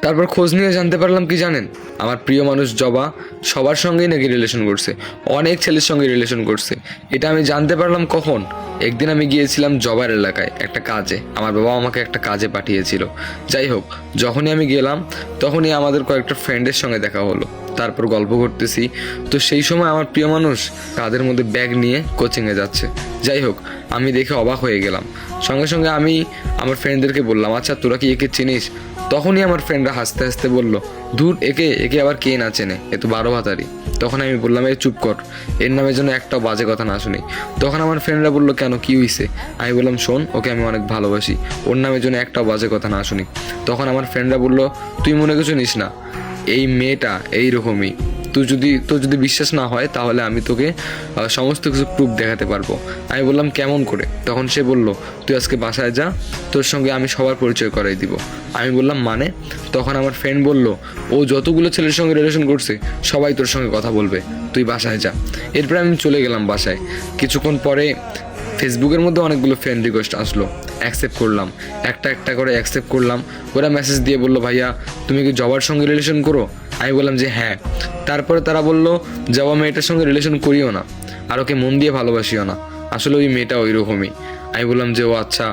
তারপর খোঁজ নিয়ে জানতে পারলাম কি জানেন, আমার প্রিয় মানুষ জবা সবার সঙ্গেই নাকি রিলেশন করছে, অনেক ছেলের সঙ্গে রিলেশন করছে। এটা আমি জানতে পারলাম কখন, একদিন আমি গিয়েছিলাম জবার এলাকায় একটা কাজে, আমার বাবা আমাকে একটা কাজে পাঠিয়েছিল। যাই হোক, যখনই আমি গেলাম তখনই আমাদের কয়েকটা ফ্রেন্ডের সঙ্গে দেখা হলো, তারপর গল্প করতেছি। তো সেই সময় আমার প্রিয় মানুষ কাঁধের মধ্যে ব্যাগ নিয়ে কোচিংয়ে যাচ্ছে। যাই হোক, আমি দেখে অবাক হয়ে গেলাম। সঙ্গে সঙ্গে আমি আমার ফ্রেন্ডদেরকে বললাম, আচ্ছা তোরা কি একে চিনিস? তখনই আমার ফ্রেন্ডরা হাসতে হাসতে বলল, ধুর, একে একে আবার কে না চেনে, এ তো 12 ভাতারি। তখন আমি বললাম, এই চুপ কর, এর নামে যেন একটা বাজে কথা না শুনি। তখন আমার ফ্রেন্ডরা বললো, কেন, কি হয়েছে? আমি বললাম, শোন, ওকে আমি অনেক ভালোবাসি, ওর নামে যেন একটা বাজে কথা না শুনি। তখন আমার ফ্রেন্ডরা বললো, তুই মনে কিছু নিস না, এই মেয়েটা এইরকমই, তোর যদি বিশ্বাস না হয় তাহলে আমি তোকে সমস্ত কিছু প্রুফ দেখাতে পারবো। আমি বললাম, কেমন করে? তখন সে বলল, তুই আজকে বাসায় যা, তোর সঙ্গে আমি সবার পরিচয় করাই দিব। আমি বললাম, মানে? তখন আমার ফ্রেন্ড বলল, ও যতগুলো ছেলের সঙ্গে রিলেশন করছে সবাই তোর সঙ্গে কথা বলবে, তুই বাসায় যা। এরপরে আমি চলে গেলাম বাসায়। কিছুক্ষণ পরে ফেসবুকের মধ্যে অনেকগুলো ফ্রেন্ড রিকোয়েস্ট আসলো, অ্যাকসেপ্ট করলাম, একটা একটা করে অ্যাকসেপ্ট করলাম। ওরা মেসেজ দিয়ে বললো, ভাইয়া তুমি কি জবার সঙ্গে রিলেশন করো? আমি বললাম যে হ্যাঁ। তারপরে তারা বললো, জবা মেয়েটার সঙ্গে রিলেশন করিও না, আর ওকে মন দিয়ে ভালোবাসিও না, আসলে ওই মেয়েটা ওই রকমই। আমি বললাম যে ও আচ্ছা,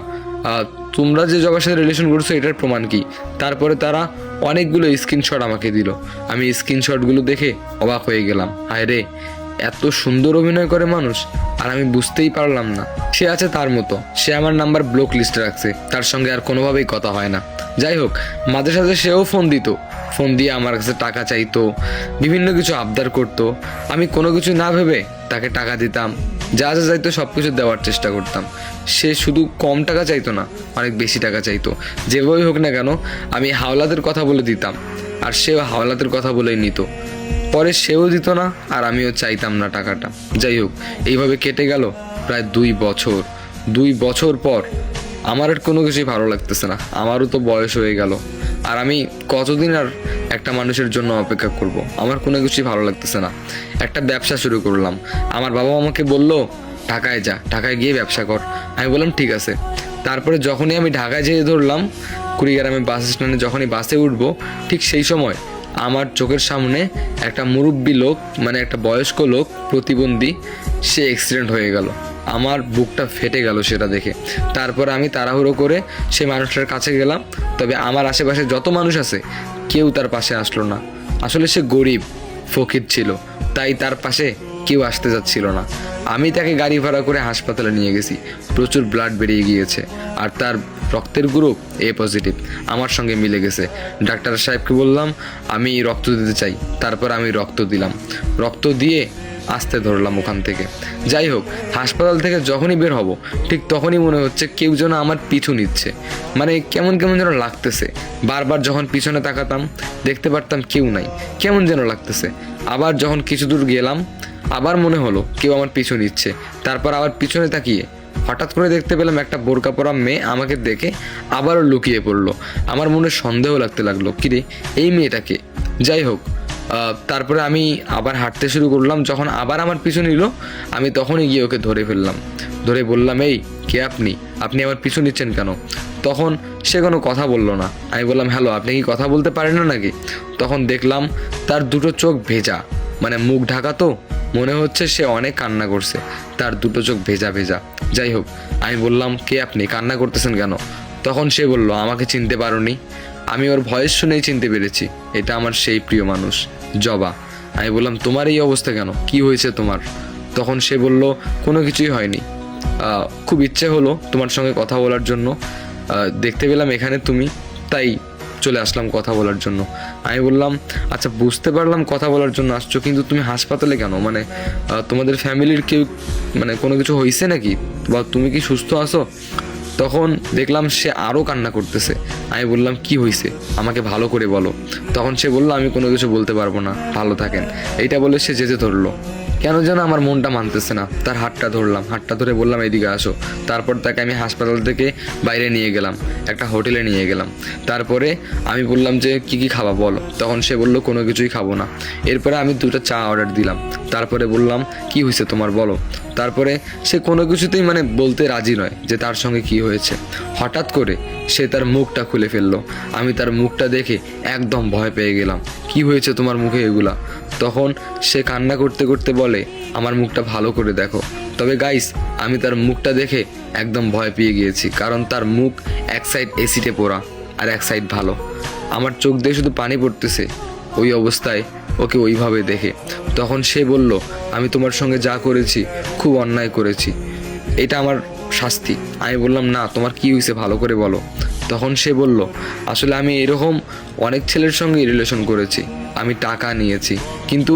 তোমরা যে জবার সাথে রিলেশন করছো এটার প্রমাণ কি? তারপরে তারা অনেকগুলো স্ক্রিনশট আমাকে দিল। আমি স্ক্রিনশটগুলো দেখে অবাক হয়ে গেলাম, হায় রে, এত সুন্দর অভিনয় করে মানুষ, আর আমি বুঝতেই পারলাম না। সে আছে তার মতো, সে আমার নাম্বার ব্লক লিস্টে রাখছে, তার সঙ্গে আর কোনোভাবেই কথা হয় না। যাই হোক, মাঝে সাঝে সেও ফোন দিত, ফোন দিয়ে আমার কাছে টাকা চাইতো, বিভিন্ন কিছু আবদার করতো। আমি কোনো কিছু না ভেবে তাকে টাকা দিতাম, যা যা চাইতো সব কিছু দেওয়ার চেষ্টা করতাম। সে শুধু কম টাকা চাইতো না, অনেক বেশি টাকা চাইতো। যেভাবেই হোক না কেন, আমি হাওলাতের কথা বলে দিতাম, আর সেও হাওলাতের কথা বলেই নিত। পরে সেও দিত না, আর আমিও চাইতাম না টাকাটা। যাই হোক, এইভাবে কেটে গেল প্রায় 2 বছর। 2 বছর পর আমার আর কোনো কিছুই ভালো লাগতেছে না, আমারও তো বয়স হয়ে গেল, আর আমি কতদিন আর একটা মানুষের জন্য অপেক্ষা করব? আমার কোনো কিছুই ভালো লাগতেছে না। একটা ব্যবসা শুরু করলাম। আমার বাবা আমাকে বলল, ঢাকায় যা, ঢাকায় গিয়ে ব্যবসা কর। আমি বললাম ঠিক আছে। তারপরে যখনই আমি ঢাকায় যেয়ে ধরলাম কুড়িগ্রামে বাস স্ট্যান্ডে, যখনই বাসে উঠবো ঠিক সেই সময় আমার চোখের সামনে একটা মুরব্বী লোক, মানে একটা বয়স্ক লোক, প্রতিবন্ধী, সে অ্যাক্সিডেন্ট হয়ে গেল। আমার বুকটা ফেটে গেল সেটা দেখে। তারপর আমি তাড়াহুড়ো করে সেই মানুষটার কাছে গেলাম, তবে আমার আশেপাশে যত মানুষ আছে কেউ তার পাশে আসলো না। আসলে সে গরিব ফকির ছিল, তাই তার পাশে কেউ আসতে যাচ্ছিল না। আমি তাকে গাড়ি ভাড়া করে হাসপাতালে নিয়ে গেছি। প্রচুর ব্লাড বেরিয়ে গিয়েছে, আর তার রক্তের গ্রুপ এ পজিটিভ, আমার সঙ্গে মিলে গেছে। ডাক্তার সাহেবকে বললাম আমি রক্ত দিতে চাই, তারপর আমি রক্ত দিলাম। রক্ত দিয়ে আসতে ধরলাম ওখান থেকে। যাই হোক, হাসপাতাল থেকে যখনই বের হব ঠিক তখনই মনে হচ্ছে কেউ যেন আমার পিছু নিচ্ছে, মানে কেমন কেমন যেন লাগতেছে। বারবার যখন পিছনে তাকাতাম দেখতে পারতাম কেউ নাই, কেমন যেন লাগতেছে। আবার যখন কিছু দূর গেলাম আবার মনে হলো কেউ আমার পিছু নিচ্ছে। তারপর আবার পিছনে তাকিয়ে হঠাৎ করে দেখতে পেলাম একটা বোরকা পরা মেয়ে আমাকে দেখে আবারও লুকিয়ে পড়লো। আমার মনে সন্দেহ লাগতে লাগলো, কিরে এই মেয়েটাকে। যাই হোক, তারপরে আমি আবার হাঁটতে শুরু করলাম। যখন আবার আমার পিছু নিল আমি তখনই গিয়ে ওকে ধরে ফেললাম, ধরে বললাম, এই কে আপনি, আপনি আমার পিছু নিচ্ছেন কেন? তখন সে কোনো কথা বললো না। আমি বললাম, হ্যালো, আপনি কি কথা বলতে পারেন না নাকি? তখন দেখলাম তার দুটো চোখ ভেজা, মানে মুখ ঢাকা, তো মনে হচ্ছে সে অনেক কান্না করছে, তার দুটো চোখ ভেজা ভেজা। যাই হোক, আমি বললাম, কে আপনি, কান্না করতেছেন কেন? তখন সে বলল, আমাকে চিনতে পারোনি? আমি ওর ভয়েস শুনেই চিনতে পেরেছি, এটা আমার সেই প্রিয় মানুষ জবা। আমি বললাম, তোমার এই অবস্থা কেন, কি হয়েছে তোমার? তখন সে বলল, কোনো কিছুই হয়নি, খুব ইচ্ছে হলো তোমার সঙ্গে কথা বলার জন্য, দেখতে পেলাম এখানে তুমি, তাই চলে আসলাম কথা বলার জন্য। আমি বললাম, আচ্ছা বুঝতে পারলাম কথা বলার জন্য আসছো, কিন্তু তুমি হাসপাতালে কেন? মানে তোমাদের ফ্যামিলির কেউ, মানে কোনো কিছু হয়েছে নাকি, বা তুমি কি সুস্থ আছো? তখন দেখলাম সে আরও কান্না করতেছে। আমি বললাম, কি হয়েছে, আমাকে ভালো করে বলো। তখন সে বললো, আমি কোনো কিছু বলতে পারবো না, ভালো থাকেন। এইটা বলে সে যেতে ধরলো, কেন যেন আমার মনটা মানতেছে না। তার হাতটা ধরলাম, হাতটা ধরে বললাম এদিকে আসো। তারপর তাকে আমি হাসপাতাল থেকে বাইরে নিয়ে গেলাম, একটা হোটেলে নিয়ে গেলাম। তারপরে আমি বললাম যে কি কি খাবা বলো। তখন সে বলল কোনো কিছুই খাবো না। এরপরে আমি 2টা চা অর্ডার দিলাম। তারপরে বললাম কি হয়েছে তোমার বলো। তারপরে সে কোনো কিছুতেই মানে বলতে রাজি নয় যে তার সঙ্গে কি হয়েছে। হঠাৎ করে সে তার মুখটা খুলে ফেললো। আমি তার মুখটা দেখে একদম ভয় পেয়ে গেলাম। কি হয়েছে তোমার মুখে এগুলা? তখন সে কান্না করতে করতে বলে আমার মুখটা ভালো করে দেখো। তবে গাইস, আমি তার মুখটা দেখে একদম ভয় পেয়ে গিয়েছি, কারণ তার মুখ এক সাইড এসিডে পোড়া আর এক সাইড ভালো। আমার চোখ দিয়ে শুধু পানি পড়তেছে ওই অবস্থায় ওকে ওইভাবে দেখে। তখন সে বলল আমি তোমার সঙ্গে যা করেছি খুব অন্যায় করেছি, এটা আমার শাস্তি। আমি বললাম না, তোমার কি হয়েছে ভালো করে বলো। তখন সে বলল আসলে আমি এরকম অনেক ছেলের সঙ্গে রিলেশন করেছি, আমি টাকা নিয়েছি, কিন্তু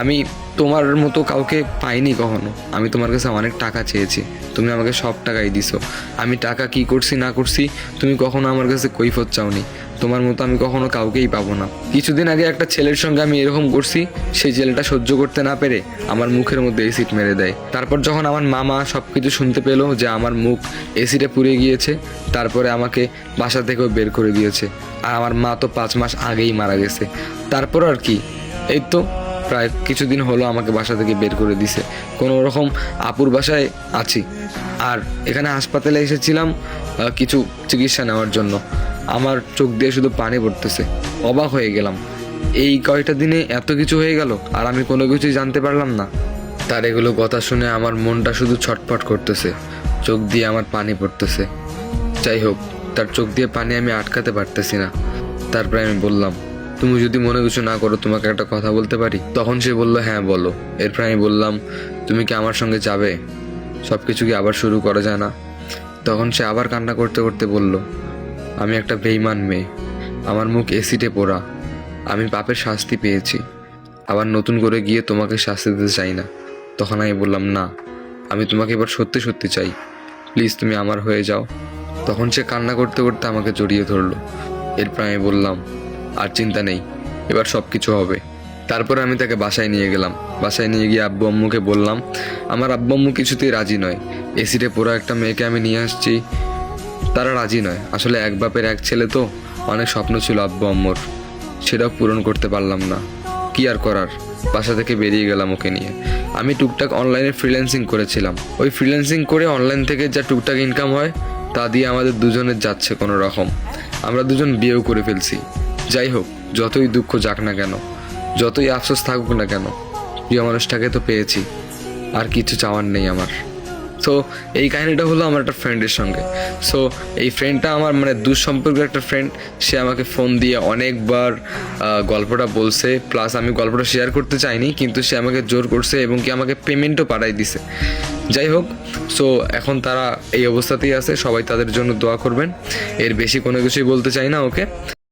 আমি তোমার মতো কাউকে পাইনি কখনো। আমি তোমার কাছে অনেক টাকা চেয়েছি, তুমি আমাকে সব টাকাই দিছো। আমি টাকা কি করছি না করছি তুমি কখনো আমার কাছে কৈফত চাওনি। তোমার মতো আমি কখনো কাউকেই পাবো না। কিছুদিন আগে একটা ছেলের সঙ্গে আমি এরকম করছি, সেই ছেলেটা সহ্য করতে না পেরে আমার মুখের মধ্যে এসিড মেরে দেয়। তারপর যখন আমার মামা সব কিছু শুনতে পেলো যে আমার মুখ এসিডে পুড়ে গিয়েছে, তারপরে আমাকে বাসা থেকেও বের করে দিয়েছে। আর আমার মা তো 5 মাস আগেই মারা গেছে। তারপর আর কি, এই তো প্রায় কিছুদিন হলো আমাকে বাসা থেকে বের করে দিছে। কোনো রকম আপুর বাসায় আছি। আর এখানে হাসপাতালে এসেছিলাম কিছু চিকিৎসা নেওয়ার জন্য। আমার চোখ দিয়ে শুধু পানি পড়তেছে, অবাক হয়ে গেলাম। এই কয়টা দিনে এত কিছু হয়ে গেল আর আমি কোনো কিছুই জানতে পারলাম না। তার এগুলো কথা শুনে আমার মনটা শুধু ছটফট করতেছে, চোখ দিয়ে আমার পানি পড়তেছে। যাই হোক, তার চোখ দিয়ে পানি আমি আটকাতে পারতেছি না। তারপরে আমি বললাম তুমি যদি মনে কিছু না করো তোমাকে একটা কথা বলতে পারি। তখন সে বলল হ্যাঁ বলো। এরপর আমি বললাম তুমি কি আমার সঙ্গে যাবে, সব কিছু কি আবার শুরু করা যায় না? তখন সে আবার কান্না করতে করতে বলল আমি একটা বেঈমান মেয়ে, আমার মুখ এসিডে পোড়া, আমি পাপের শাস্তি পেয়েছি, আবার নতুন করে গিয়ে তোমাকে শাস্তি দিতে চাই না। তখন আমি বললাম না, আমি তোমাকে এবার সত্যি সত্যি চাই, প্লিজ তুমি আমার হয়ে যাও। তখন সে কান্না করতে করতে আমাকে জড়িয়ে ধরলো। এরপর আমি বললাম আর চিন্তা নেই, এবার সব কিছু হবে। তারপর আমি তাকে বাসায় নিয়ে গেলাম। বাসায় নিয়ে গিয়ে আব্বু আম্মুকে বললাম। আমার আব্বু আম্মু কিছুতেই রাজি নয়। এসিডে পোড়া একটা মেয়েকে আমি নিয়ে আসছি, তারা রাজি নয়। আসলে এক বাপের এক ছেলে তো, অনেক স্বপ্ন ছিল আব্বু আম্মুর, সেটাও পূরণ করতে পারলাম না। কি আর করার, বাসা থেকে বেরিয়ে গেলাম ওকে নিয়ে। আমি টুকটাক অনলাইনে ফ্রিল্যান্সিং করেছিলাম। ওই ফ্রিল্যান্সিং করে অনলাইন থেকে যা টুকটাক ইনকাম হয় তা দিয়ে আমাদের দুজনের যাচ্ছে কোনো রকম। আমরা দুজন বিয়েও করে ফেলছি। যাই হোক, যতই দুঃখ যাক না কেন, যতই আফসোস থাকুক না কেন, প্রিয় মানুষটাকে তো পেয়েছি, আর কিছু চাওয়ার নেই আমার। সো এই কাহিনিটা হলো আমার একটা ফ্রেন্ডের সঙ্গে। সো এই ফ্রেন্ডটা আমার মানে দুঃসম্পর্কের একটা ফ্রেন্ড। সে আমাকে ফোন দিয়ে অনেকবার গল্পটা বলছে, প্লাস আমি গল্পটা শেয়ার করতে চাইনি, কিন্তু সে আমাকে জোর করছে এবং কি আমাকে পেমেন্টও পাঠাই দিছে। যাই হোক, সো এখন তারা এই অবস্থাতেই আছে, সবাই তাদের জন্য দোয়া করবেন। এর বেশি কোনো কিছুই বলতে চাই না। ওকে।